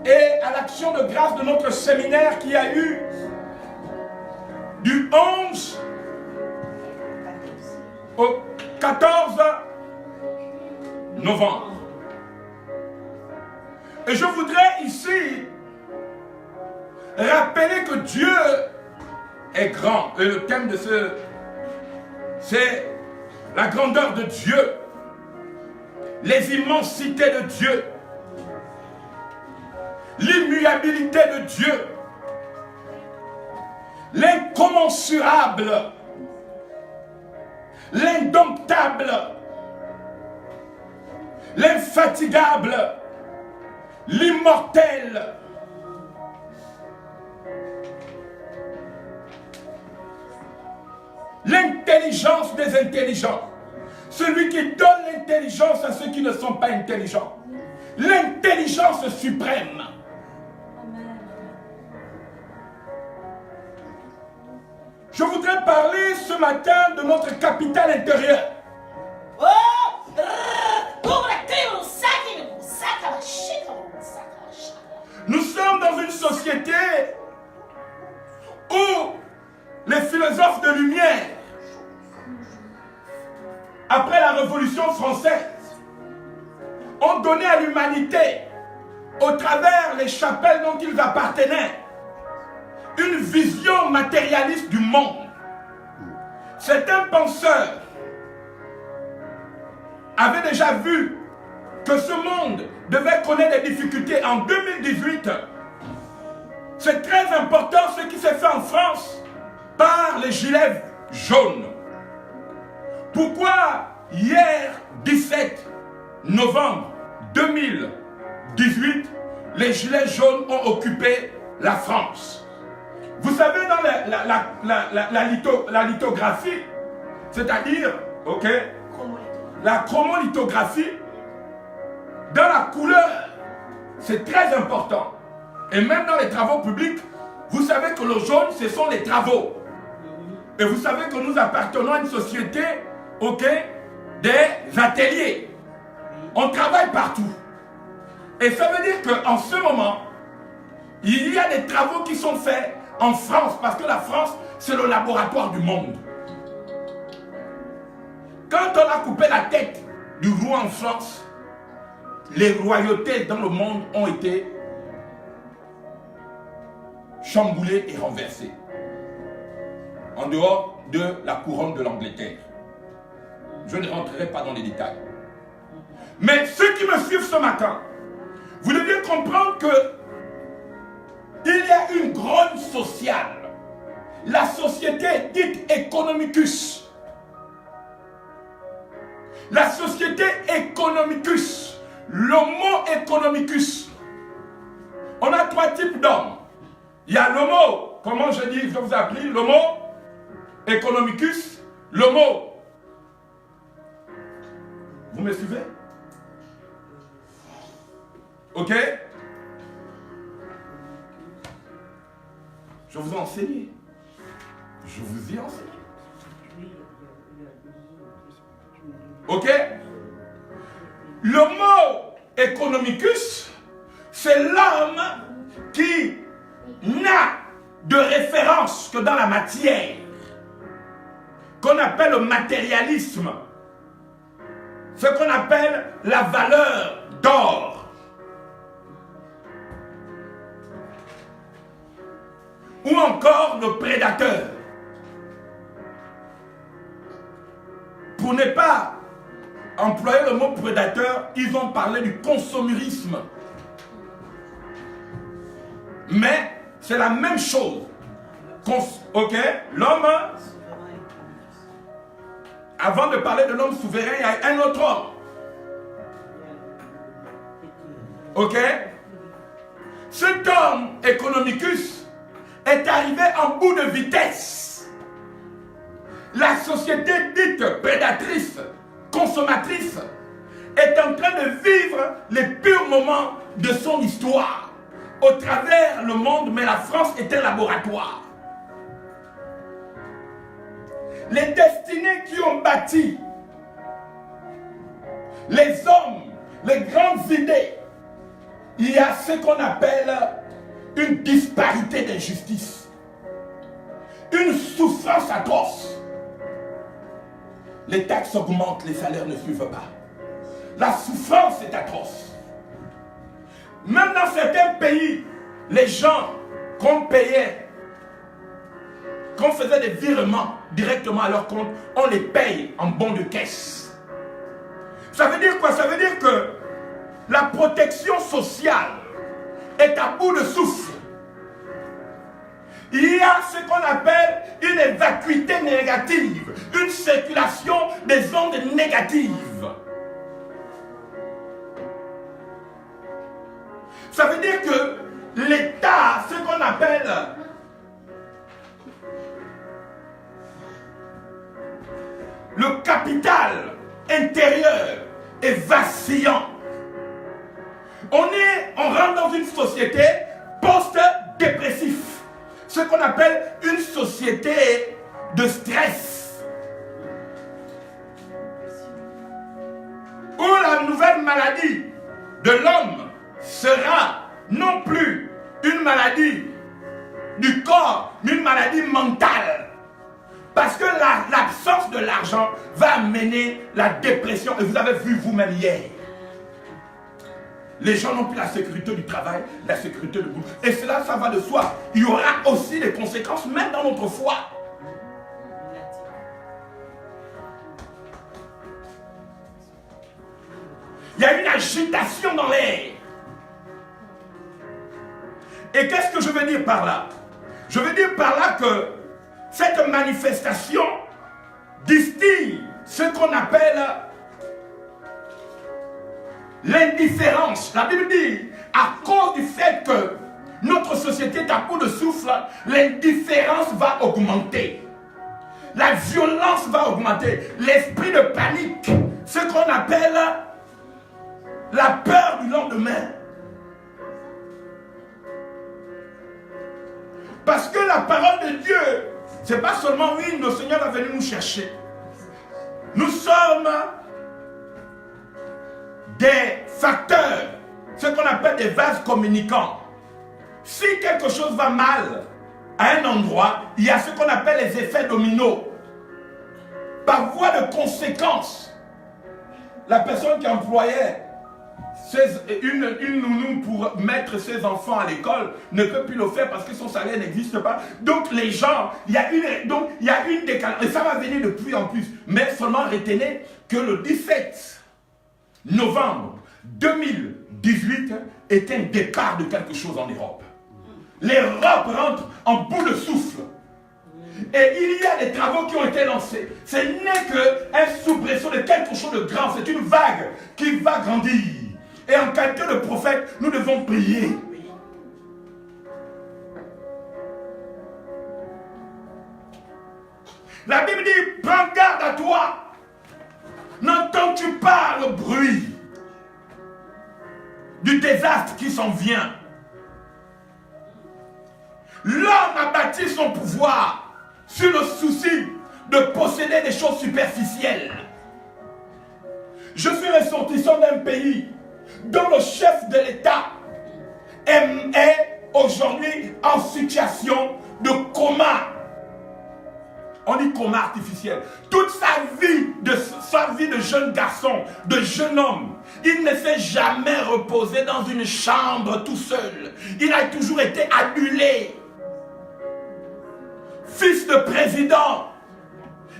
et à l'action de grâce de notre séminaire qui a eu du 11 au 14 novembre. Et je voudrais ici rappeler que Dieu est grand. Et le thème de c'est la grandeur de Dieu, les immensités de Dieu, l'immuabilité de Dieu, l'incommensurable, l'indomptable, l'infatigable, l'immortel. L'intelligence des intelligents. Celui qui donne l'intelligence à ceux qui ne sont pas intelligents. L'intelligence suprême. Je voudrais parler ce matin de notre capitale intérieure. Nous sommes dans une société où les philosophes de lumière, après la Révolution française, ont donné à l'humanité, au travers les chapelles dont ils appartenaient, une vision matérialiste du monde. Certains penseurs avaient déjà vu que ce monde devait connaître des difficultés en 2018. C'est très important ce qui s'est fait en France par les gilets jaunes. Pourquoi hier, 17 novembre 2018, les gilets jaunes ont occupé la France? Vous savez, dans la lithographie, c'est-à-dire, la chromolithographie, dans la couleur, c'est très important. Et même dans les travaux publics, vous savez que le jaune, ce sont les travaux. Et vous savez que nous appartenons à une société, des ateliers. On travaille partout. Et ça veut dire qu'en ce moment, il y a des travaux qui sont faits en France, parce que la France, c'est le laboratoire du monde. Quand on a coupé la tête du roi en France, les royautés dans le monde ont été chamboulées et renversées. En dehors de la couronne de l'Angleterre. Je ne rentrerai pas dans les détails. Mais ceux qui me suivent ce matin, vous devez comprendre que il y a une grogne sociale. La société dite economicus. La société economicus. L'homo economicus. On a trois types d'hommes. Il y a l'homo, comment je dis, je vous appelle l'homo economicus, l'homo. Vous me suivez? Ok? Je vous ai enseigné. Je vous ai enseigné. Ok? L'homo economicus, c'est l'homme qui n'a de référence que dans la matière, qu'on appelle le matérialisme, ce qu'on appelle la valeur d'or. Ou encore le prédateur. Pour ne pas employer le mot prédateur, ils ont parlé du consommérisme. Mais c'est la même chose. Ok? L'homme, avant de parler de l'homme souverain, il y a un autre homme. Ok? Cet homme economicus est arrivé en bout de vitesse. La société dite prédatrice, consommatrice, est en train de vivre les purs moments de son histoire au travers le monde, mais la France est un laboratoire. Les destinées qui ont bâti les hommes, les grandes idées, il y a ce qu'on appelle une disparité d'injustice, une souffrance atroce. Les taxes augmentent, les salaires ne suivent pas. La souffrance est atroce. Même dans certains pays, les gens qu'on payait, qu'on faisait des virements directement à leur compte, on les paye en bon de caisse. Ça veut dire quoi? Ça veut dire que la protection sociale est à bout de souffle. Il y a ce qu'on appelle une vacuité négative, une circulation des ondes négatives. Ça veut dire que l'État, ce qu'on appelle le capital intérieur est vacillant. On rentre dans une société post-dépressive. Ce qu'on appelle une société de stress. Où la nouvelle maladie de l'homme sera non plus une maladie du corps, mais une maladie mentale. Parce que l'absence de l'argent va amener la dépression. Et vous avez vu vous-même hier. Les gens n'ont plus la sécurité du travail, la sécurité du boulot. Et cela, ça va de soi. Il y aura aussi des conséquences, même dans notre foi. Il y a une agitation dans l'air. Et qu'est-ce que je veux dire par là? Je veux dire par là que cette manifestation distille ce qu'on appelle l'indifférence. La Bible dit, à cause du fait que notre société est à bout de souffle, l'indifférence va augmenter. La violence va augmenter. L'esprit de panique, ce qu'on appelle la peur du lendemain. Parce que la parole de Dieu, c'est pas seulement oui, le Seigneur va venir nous chercher. Nous sommes des facteurs, ce qu'on appelle des vases communicants. Si quelque chose va mal à un endroit, il y a ce qu'on appelle les effets dominos. Par voie de conséquence, la personne qui employait une nounou pour mettre ses enfants à l'école ne peut plus le faire parce que son salaire n'existe pas. Donc les gens, il y a une décalage. Et ça va venir de plus en plus. Mais seulement retenez que le 17 novembre 2018 est un départ de quelque chose en Europe. L'Europe rentre en bout de souffle. Et il y a des travaux qui ont été lancés. Ce n'est qu'un soubresaut de quelque chose de grand. C'est une vague qui va grandir. Et en qualité de prophète, nous devons prier. La Bible dit, prends garde à toi. N'entends-tu pas le bruit du désastre qui s'en vient? L'homme a bâti son pouvoir sur le souci de posséder des choses superficielles. Je suis ressortissant d'un pays dont le chef de l'État est aujourd'hui en situation de coma. On dit coma artificiel. Toute sa vie de jeune garçon, de jeune homme, il ne s'est jamais reposé dans une chambre tout seul. Il a toujours été adulé. Fils de président,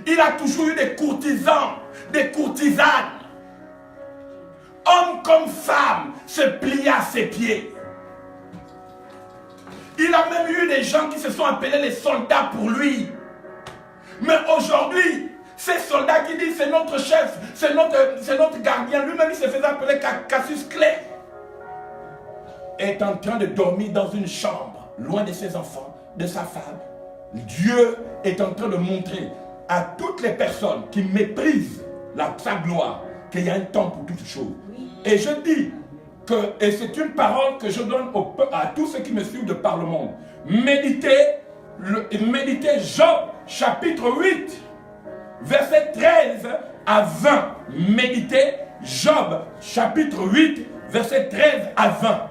il a toujours eu des courtisans, des courtisanes. Homme comme femme se plia à ses pieds. Il a même eu des gens qui se sont appelés les soldats pour lui. Mais aujourd'hui, ces soldats qui disent c'est notre chef, c'est notre gardien, lui-même il se faisait appeler Cassius Clay, est en train de dormir dans une chambre, loin de ses enfants, de sa femme. Dieu est en train de montrer à toutes les personnes qui méprisent sa gloire qu'il y a un temps pour toutes choses. Et je dis que, et c'est une parole que je donne à tous ceux qui me suivent de par le monde, méditez Job chapitre 8, verset 13 à 20. Méditez Job chapitre 8, verset 13 à 20.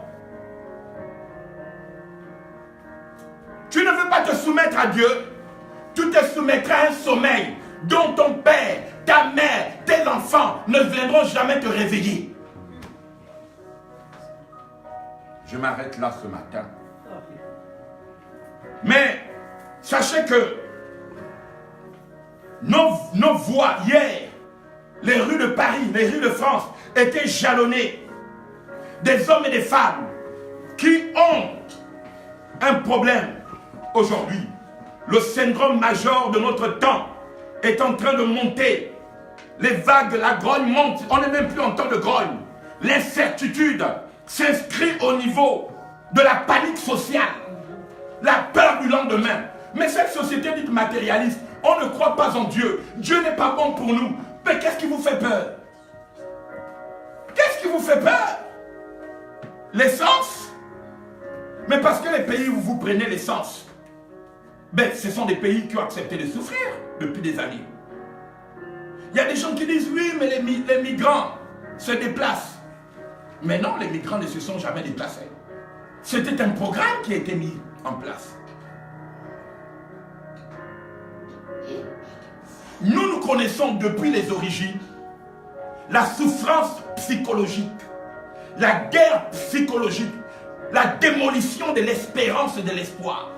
pas te soumettre à Dieu, tu te soumettras à un sommeil dont ton père, ta mère, tes enfants ne viendront jamais te réveiller. Je m'arrête là ce matin. Mais sachez que nos voies hier, les rues de Paris, les rues de France étaient jalonnées des hommes et des femmes qui ont un problème aujourd'hui. Le syndrome majeur de notre temps est en train de monter. Les vagues, la grogne monte. On n'est même plus en temps de grogne. L'incertitude s'inscrit au niveau de la panique sociale. La peur du lendemain. Mais cette société dite matérialiste, on ne croit pas en Dieu. Dieu n'est pas bon pour nous. Mais qu'est-ce qui vous fait peur? Qu'est-ce qui vous fait peur? L'essence? Mais parce que les pays où vous prenez l'essence, ben, ce sont des pays qui ont accepté de souffrir depuis des années. Il y a des gens qui disent oui, mais les migrants se déplacent. Mais non, les migrants ne se sont jamais déplacés. C'était un programme qui a été mis en place. Nous connaissons depuis les origines la souffrance psychologique, la guerre psychologique, la démolition de l'espérance et de l'espoir.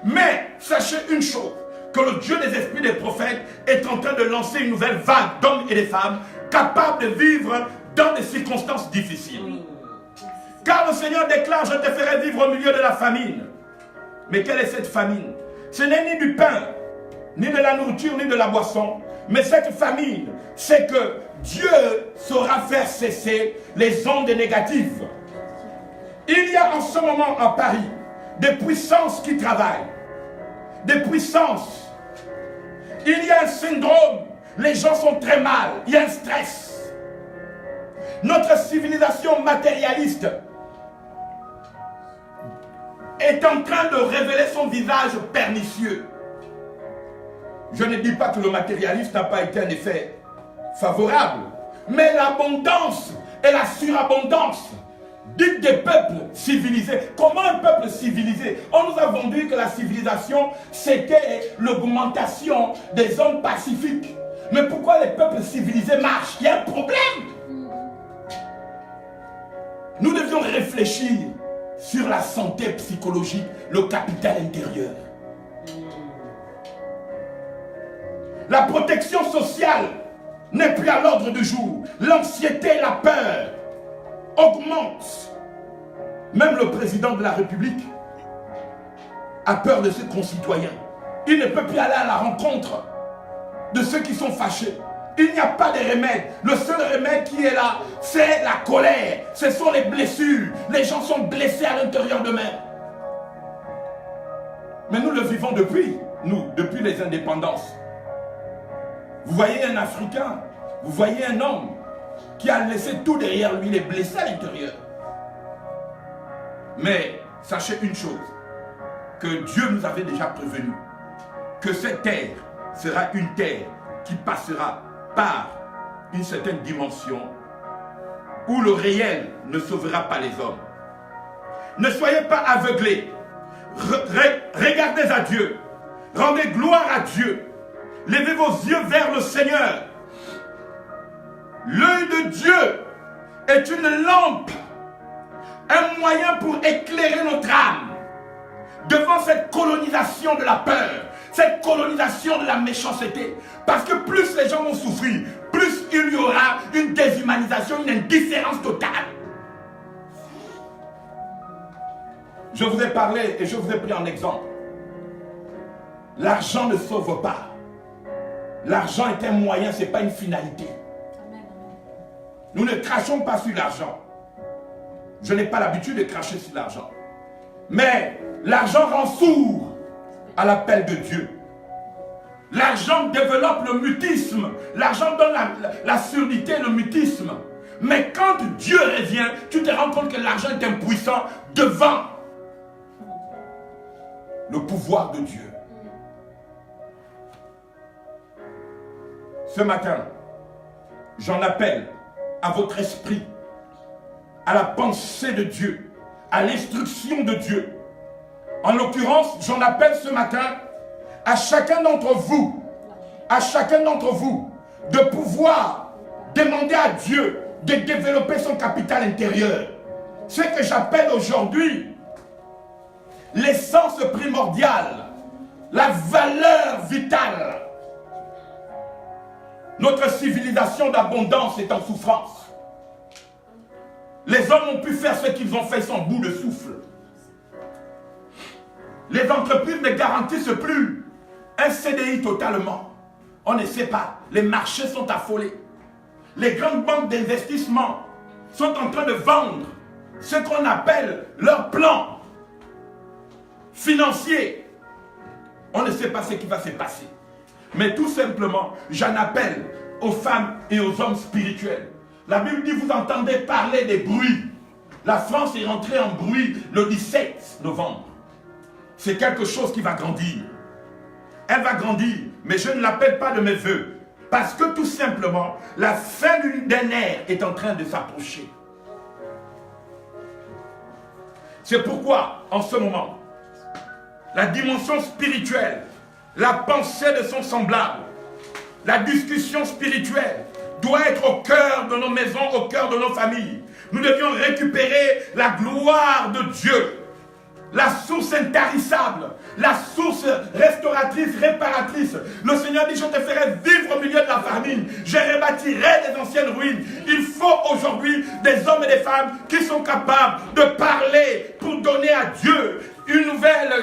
Mais sachez une chose, que le Dieu des esprits des prophètes est en train de lancer une nouvelle vague d'hommes et de femmes capables de vivre dans des circonstances difficiles. Car le Seigneur déclare, je te ferai vivre au milieu de la famine. Mais quelle est cette famine? Ce n'est ni du pain, ni de la nourriture, ni de la boisson. Mais cette famine, c'est que Dieu saura faire cesser les ondes négatives. Il y a en ce moment à Paris des puissances qui travaillent. Des puissances. Il y a un syndrome. Les gens sont très mal. Il y a un stress. Notre civilisation matérialiste est en train de révéler son visage pernicieux. Je ne dis pas que le matérialisme n'a pas été un effet favorable, mais l'abondance et la surabondance dites des peuples civilisés. Comment un peuple civilisé? On nous a vendu que la civilisation c'était l'augmentation des hommes pacifiques. Mais pourquoi les peuples civilisés marchent? Il y a un problème. Nous devions réfléchir sur la santé psychologique, le capital intérieur. La protection sociale n'est plus à l'ordre du jour. L'anxiété et la peur augmentent. Même le président de la République a peur de ses concitoyens. Il ne peut plus aller à la rencontre de ceux qui sont fâchés. Il n'y a pas de remède. Le seul remède qui est là, c'est la colère. Ce sont les blessures. Les gens sont blessés à l'intérieur d'eux-mêmes. Mais nous le vivons depuis les indépendances. Vous voyez un Africain, vous voyez un homme qui a laissé tout derrière lui, il est blessé à l'intérieur. Mais sachez une chose, que Dieu nous avait déjà prévenu, que cette terre sera une terre qui passera par une certaine dimension où le réel ne sauvera pas les hommes. Ne soyez pas aveuglés, regardez à Dieu, rendez gloire à Dieu. Levez vos yeux vers le Seigneur. L'œil de Dieu est une lampe, un moyen pour éclairer notre âme devant cette colonisation de la peur, cette colonisation de la méchanceté. Parce que plus les gens vont souffrir, plus il y aura une déshumanisation, une indifférence totale. Je vous ai parlé et je vous ai pris en exemple. L'argent ne sauve pas. L'argent est un moyen, ce n'est pas une finalité. Nous ne crachons pas sur l'argent. Je n'ai pas l'habitude de cracher sur l'argent. Mais l'argent rend sourd à l'appel de Dieu. L'argent développe le mutisme. L'argent donne la surdité, le mutisme. Mais quand Dieu revient, tu te rends compte que l'argent est impuissant devant le pouvoir de Dieu. Ce matin, j'en appelle à votre esprit, à la pensée de Dieu, à l'instruction de Dieu. En l'occurrence, j'en appelle ce matin à chacun d'entre vous, de pouvoir demander à Dieu de développer son capital intérieur. Ce que j'appelle aujourd'hui l'essence primordiale, la valeur vitale. Notre civilisation d'abondance est en souffrance. Les hommes ont pu faire ce qu'ils ont fait sans bout de souffle. Les entreprises ne garantissent plus un CDI totalement. On ne sait pas. Les marchés sont affolés. Les grandes banques d'investissement sont en train de vendre ce qu'on appelle leur plan financier. On ne sait pas ce qui va se passer. Mais tout simplement, j'en appelle aux femmes et aux hommes spirituels. La Bible dit, vous entendez parler des bruits. La France est rentrée en bruit le 17 novembre. C'est quelque chose qui va grandir. Elle va grandir, mais je ne l'appelle pas de mes voeux. Parce que tout simplement, la fin d'une ère est en train de s'approcher. C'est pourquoi, en ce moment, la dimension spirituelle, la pensée de son semblable, la discussion spirituelle doit être au cœur de nos maisons, au cœur de nos familles. Nous devions récupérer la gloire de Dieu, la source intarissable, la source restauratrice, réparatrice. Le Seigneur dit, je te ferai vivre au milieu de la famine, je rebâtirai les anciennes ruines. Il faut aujourd'hui des hommes et des femmes qui sont capables de parler pour donner à Dieu une nouvelle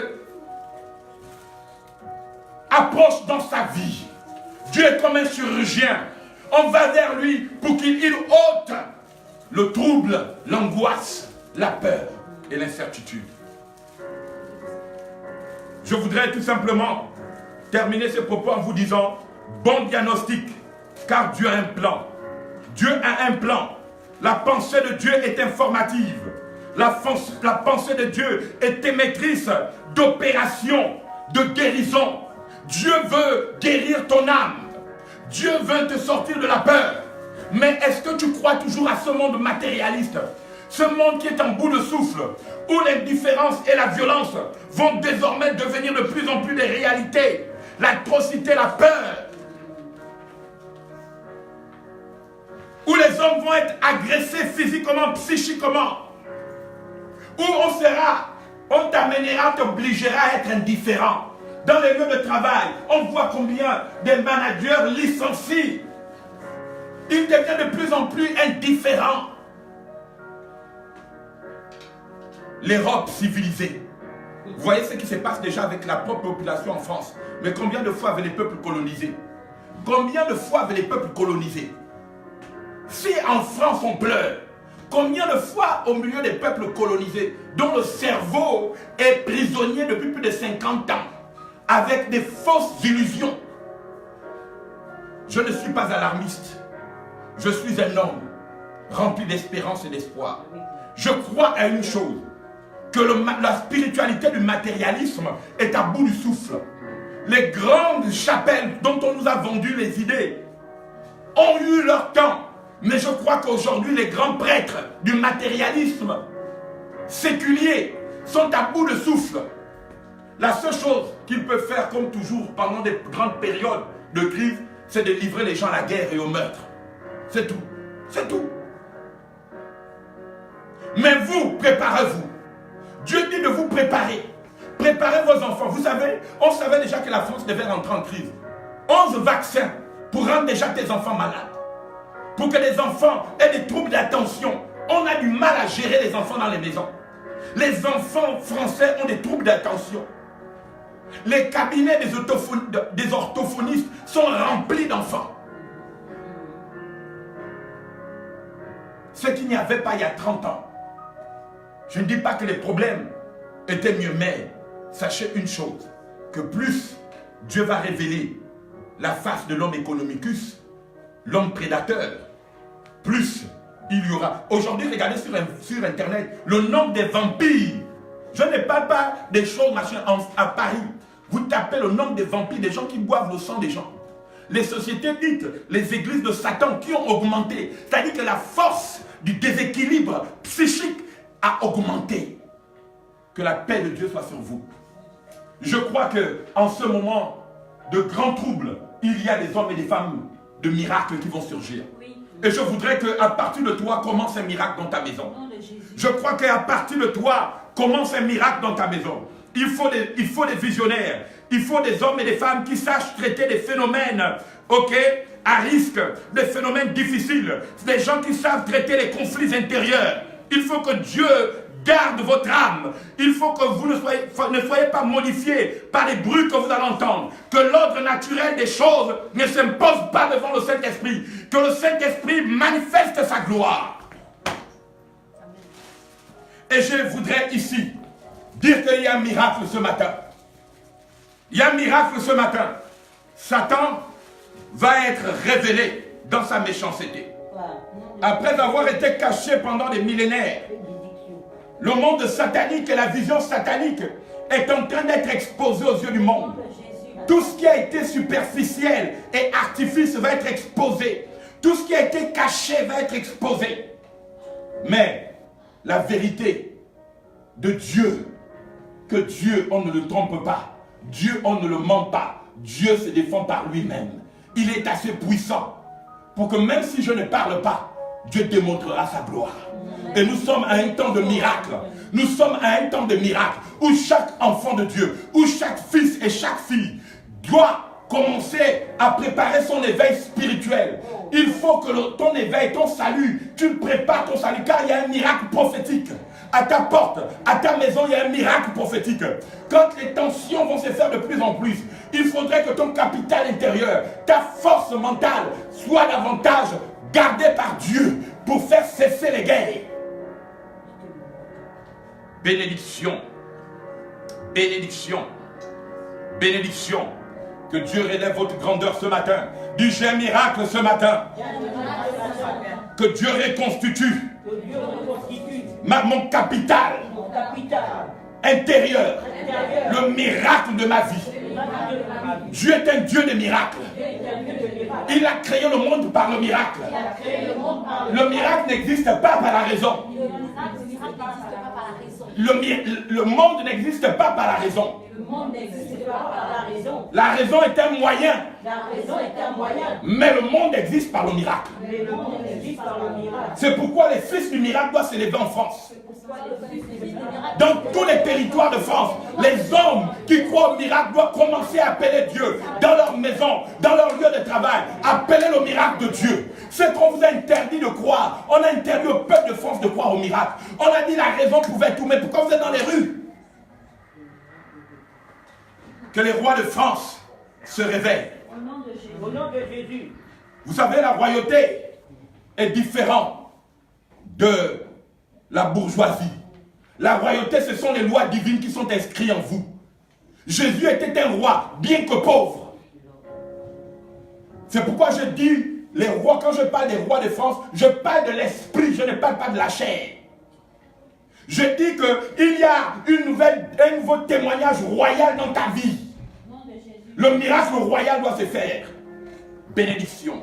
approche dans sa vie. Dieu est comme un chirurgien. On va vers lui pour qu'il ôte le trouble, l'angoisse, la peur et l'incertitude. Je voudrais tout simplement terminer ce propos en vous disant, bon diagnostic, car Dieu a un plan. Dieu a un plan. La pensée de Dieu est informative. La pensée de Dieu est émettrice d'opérations, de guérison. Dieu veut guérir ton âme. Dieu veut te sortir de la peur. Mais est-ce que tu crois toujours à ce monde matérialiste? Ce monde qui est en bout de souffle, où l'indifférence et la violence vont désormais devenir de plus en plus des réalités. L'atrocité, la peur. Où les hommes vont être agressés physiquement, psychiquement. Où on t'amènera, t'obligera à être indifférent. Dans les lieux de travail, on voit combien des managers licencient. Ils deviennent de plus en plus indifférents. L'Europe civilisée. Vous voyez ce qui se passe déjà avec la propre population en France. Mais combien de fois avec les peuples colonisés? Combien de fois avec les peuples colonisés? Si en France on pleure, combien de fois au milieu des peuples colonisés, dont le cerveau est prisonnier depuis plus de 50 ans, avec des fausses illusions? Je ne suis pas alarmiste. Je suis un homme rempli d'espérance et d'espoir. Je crois à une chose, que la spiritualité du matérialisme est à bout du souffle. Les grandes chapelles dont on nous a vendu les idées ont eu leur temps. Mais je crois qu'aujourd'hui, les grands prêtres du matérialisme séculier sont à bout de souffle. La seule chose qu'ils peuvent faire, comme toujours, pendant des grandes périodes de crise, c'est de livrer les gens à la guerre et au meurtre. C'est tout. C'est tout. Mais vous, préparez-vous. Dieu dit de vous préparer. Préparez vos enfants. Vous savez, on savait déjà que la France devait rentrer en crise. 11 vaccins pour rendre déjà tes enfants malades. Pour que les enfants aient des troubles d'attention. On a du mal à gérer les enfants dans les maisons. Les enfants français ont des troubles d'attention. Les cabinets des orthophonistes sont remplis d'enfants. Ce qu'il n'y avait pas il y a 30 ans. Je ne dis pas que les problèmes étaient mieux, mais sachez une chose, que plus Dieu va révéler la face de l'homme economicus, l'homme prédateur, plus il y aura. Aujourd'hui, regardez sur Internet le nombre des vampires. Je ne parle pas des choses à Paris. Vous tapez le nombre des vampires, des gens qui boivent le sang des gens. Les sociétés dites, les églises de Satan qui ont augmenté. C'est-à-dire que la force du déséquilibre psychique a augmenté. Que Que la paix de Dieu soit sur vous. Je crois qu'en ce moment de grands troubles, il y a des hommes et des femmes de miracles qui vont surgir. Et je voudrais qu'à partir de toi, commence un miracle dans ta maison. Je crois qu'à partir de toi, commence un miracle dans ta maison. Il faut des visionnaires. Il faut des hommes et des femmes qui sachent traiter des phénomènes, ok, à risque, des phénomènes difficiles. Des gens qui savent traiter les conflits intérieurs. Il faut que Dieu garde votre âme. Il faut que vous ne soyez pas modifiés par les bruits que vous allez entendre. Que l'ordre naturel des choses ne s'impose pas devant le Saint-Esprit. Que le Saint-Esprit manifeste sa gloire. Et je voudrais ici dire qu'il y a un miracle ce matin. Il y a un miracle ce matin. Satan va être révélé dans sa méchanceté. Après avoir été caché pendant des millénaires, le monde satanique et la vision satanique est en train d'être exposé aux yeux du monde. Tout ce qui a été superficiel et artifice va être exposé. Tout ce qui a été caché va être exposé. Mais la vérité de Dieu, que Dieu, on ne le trompe pas. Dieu, on ne le ment pas. Dieu se défend par lui-même. Il est assez puissant pour que même si je ne parle pas, Dieu démontrera sa gloire. Et nous sommes à un temps de miracle. Nous sommes à un temps de miracle où chaque enfant de Dieu, où chaque fils et chaque fille doit commencer à préparer son éveil spirituel. Il faut que ton éveil, ton salut, tu prépares ton salut, car il y a un miracle prophétique. À ta porte, à ta maison, il y a un miracle prophétique. Quand les tensions vont se faire de plus en plus, il faudrait que ton capital intérieur, ta force mentale, soit davantage gardée par Dieu pour faire cesser les guerres. Bénédiction, bénédiction, bénédiction. Que Dieu relève votre grandeur ce matin. Dis, j'ai un miracle ce matin. Que Dieu reconstitue mon capital intérieur. Le miracle de ma vie. Dieu est un Dieu de miracles. Il a créé le monde par le miracle. Le miracle n'existe pas par la raison. Le monde n'existe pas par la raison. La raison est un moyen. Mais le monde existe par le miracle. C'est pourquoi les fils du miracle doivent s'élever en France. Dans tous les territoires de France, les hommes qui croient au miracle doivent commencer à appeler Dieu dans leur maison, dans leur lieu de travail. Appeler le miracle de Dieu. C'est qu'on vous a interdit de croire. On a interdit au peuple de France de croire au miracle. On a dit la raison pouvait tout, mais pourquoi vous êtes dans les rues? Que les rois de France se réveillent. Au nom de Jésus. Vous savez, la royauté est différente de la bourgeoisie. La royauté, ce sont les lois divines qui sont inscrites en vous. Jésus était un roi, bien que pauvre. C'est pourquoi je dis, les rois, quand je parle des rois de France, je parle de l'esprit, je ne parle pas de la chair. Je dis qu'il y a un nouveau témoignage royal dans ta vie. Le miracle royal doit se faire. Bénédiction.